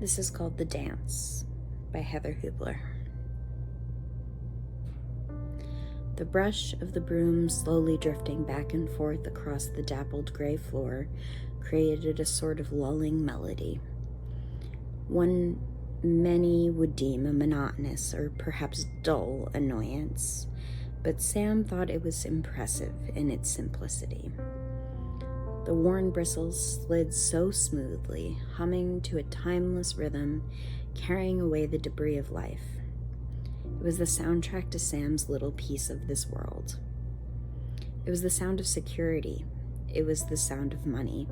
This is called The Dance by Heather Hubler. The brush of the broom slowly drifting back and forth across the dappled gray floor created a sort of lulling melody. One many would deem a monotonous or perhaps dull annoyance, but Sam thought it was impressive in its simplicity. The worn bristles slid so smoothly, humming to a timeless rhythm, carrying away the debris of life. It was the soundtrack to Sam's little piece of this world. It was the sound of security. It was the sound of money,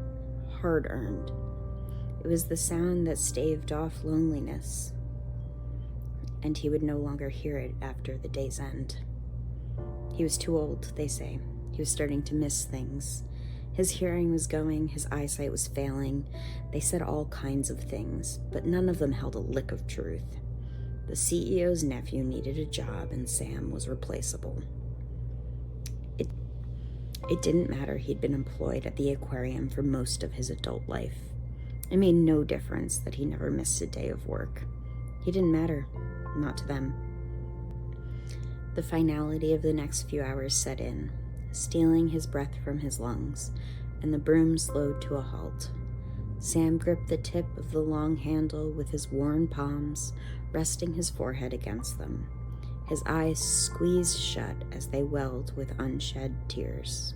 hard-earned. It was the sound that staved off loneliness, and he would no longer hear it after the day's end. He was too old, they say. He was starting to miss things. His hearing was going, his eyesight was failing. They said all kinds of things, but none of them held a lick of truth. The CEO's nephew needed a job, and Sam was replaceable. It didn't matter he'd been employed at the aquarium for most of his adult life. It made no difference that he never missed a day of work. He didn't matter, not to them. The finality of the next few hours set in, stealing his breath from his lungs, and the broom slowed to a halt. Sam gripped the tip of the long handle with his worn palms, resting his forehead against them. His eyes squeezed shut as they welled with unshed tears.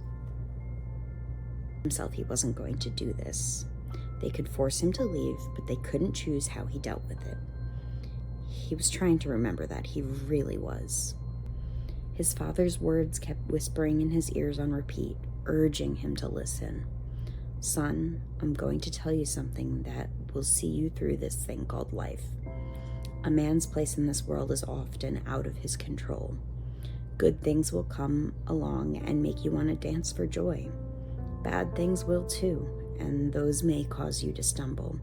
Himself, he wasn't going to do this. They could force him to leave, but they couldn't choose how he dealt with it. He was trying to remember that. He really was. His father's words kept whispering in his ears on repeat, urging him to listen. Son, I'm going to tell you something that will see you through this thing called life. A man's place in this world is often out of his control. Good things will come along and make you want to dance for joy. Bad things will too, and those may cause you to stumble.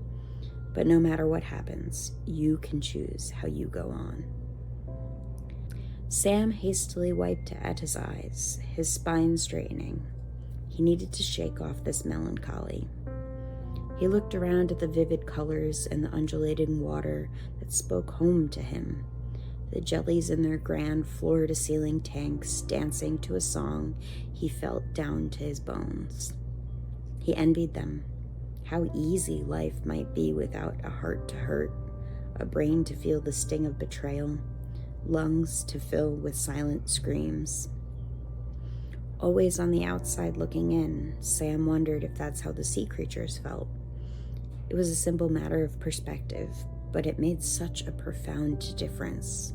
But no matter what happens, you can choose how you go on. Sam hastily wiped at his eyes, his spine straightening. He needed to shake off this melancholy. He looked around at the vivid colors and the undulating water that spoke home to him. The jellies in their grand floor-to-ceiling tanks dancing to a song he felt down to his bones. He envied them. How easy life might be without a heart to hurt, a brain to feel the sting of betrayal, lungs to fill with silent screams. Always on the outside looking in, Sam wondered if that's how the sea creatures felt. It was a simple matter of perspective, but it made such a profound difference.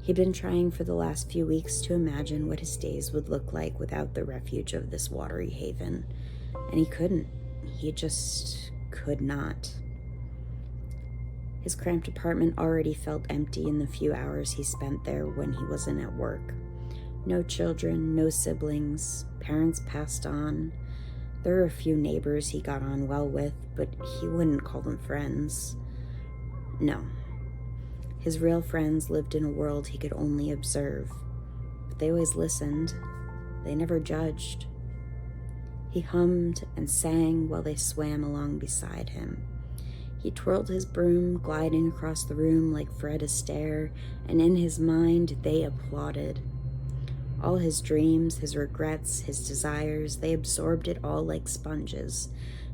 He'd been trying for the last few weeks to imagine what his days would look like without the refuge of this watery haven, and he couldn't. He just could not. His cramped apartment already felt empty in the few hours he spent there when he wasn't at work. No children, no siblings, parents passed on. There were a few neighbors he got on well with, but he wouldn't call them friends. No. His real friends lived in a world he could only observe, but they always listened. They never judged. He hummed and sang while they swam along beside him. He twirled his broom, gliding across the room like Fred Astaire, and in his mind they applauded. All his dreams, his regrets, his desires, they absorbed it all like sponges,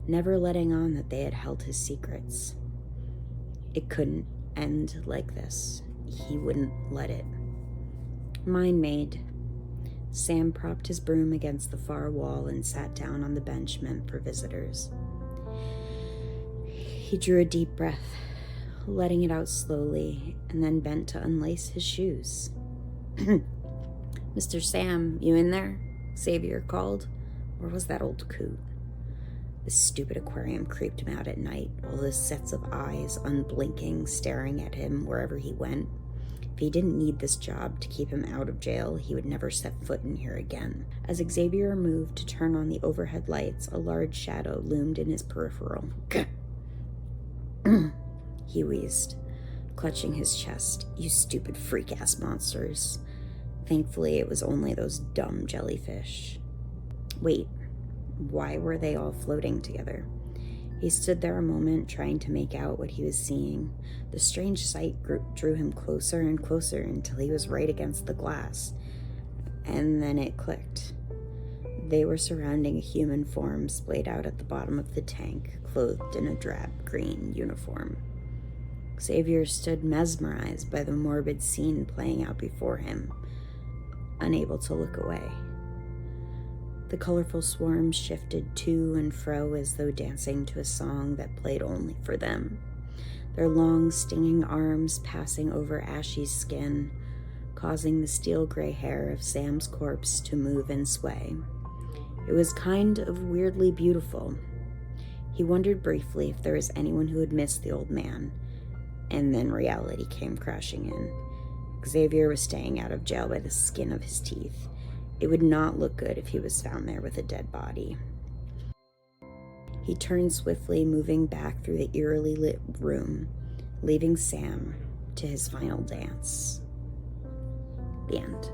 never letting on that they had held his secrets. It couldn't end like this. He wouldn't let it. Mind made. Sam propped his broom against the far wall and sat down on the bench meant for visitors. He drew a deep breath, letting it out slowly, and then bent to unlace his shoes. Mr. Sam, you in there? Xavier called. Or was that old coot? The stupid aquarium creeped him out at night, all those sets of eyes, unblinking, staring at him wherever he went. If he didn't need this job to keep him out of jail, he would never set foot in here again. As Xavier moved to turn on the overhead lights, a large shadow loomed in his peripheral. He wheezed, clutching his chest. You stupid freak-ass monsters. Thankfully, it was only those dumb jellyfish. Wait, why were they all floating together? He stood there a moment, trying to make out what he was seeing. The strange sight drew him closer and closer until he was right against the glass. And then it clicked. They were surrounding a human form splayed out at the bottom of the tank, clothed in a drab green uniform. Xavier stood mesmerized by the morbid scene playing out before him, unable to look away. The colorful swarms shifted to and fro as though dancing to a song that played only for them, their long, stinging arms passing over Ashy's skin, causing the steel-gray hair of Sam's corpse to move and sway. It was kind of weirdly beautiful. He wondered briefly if there was anyone who had missed the old man, and then reality came crashing in. Xavier was staying out of jail by the skin of his teeth. It would not look good if he was found there with a dead body. He turned swiftly, moving back through the eerily lit room, leaving Sam to his final dance. The end.